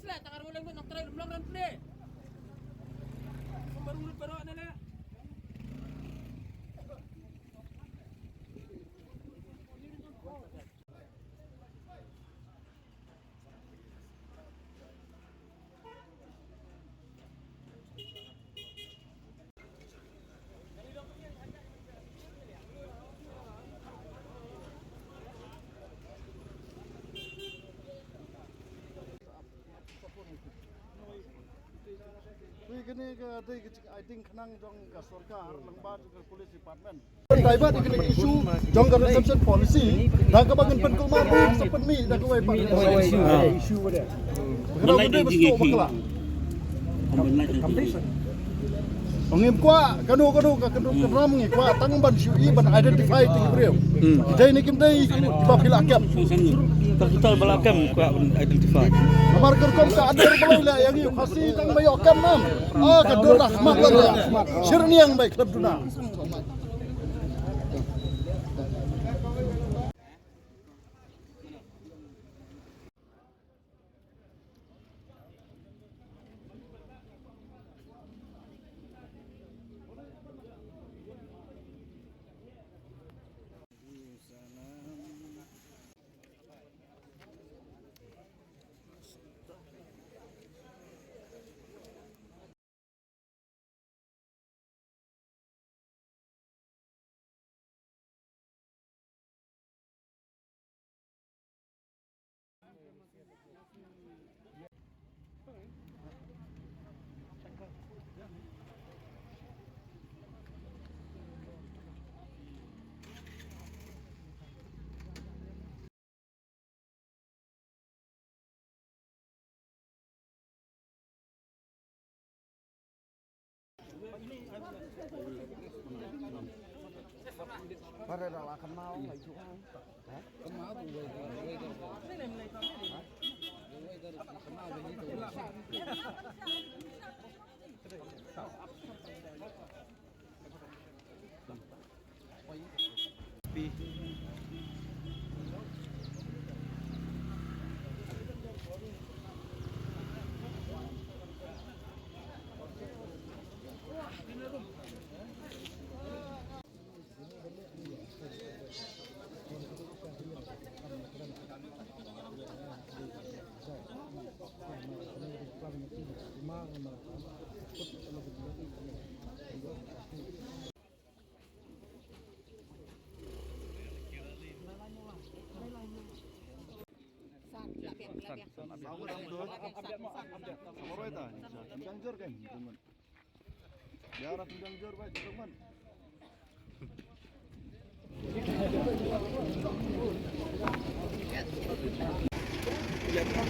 lah, takar ulang tu nak try long run play. Baru ada lah. Kini I think kenang jong ka sarkar langbat ke police department. Driver kini isu jong ka reception policy dah ka bagan penkul mabuk sepen mi dah ka wai pak. Isu dia. Kenapa dia bestu bakla? Ngim kwa kanu kenam ngi kwa tangban syui ban identify ti brio. Dai ni kim dai ba pila kem. Total balakam kwa identify. Amar kerkom ka ada belau la yang yu khasi tang bayo kem nam. Kadur rahmat la. Sirni yang baik klub duna. Pada dah akan mau lagi tu kan? Mau tu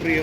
Rio.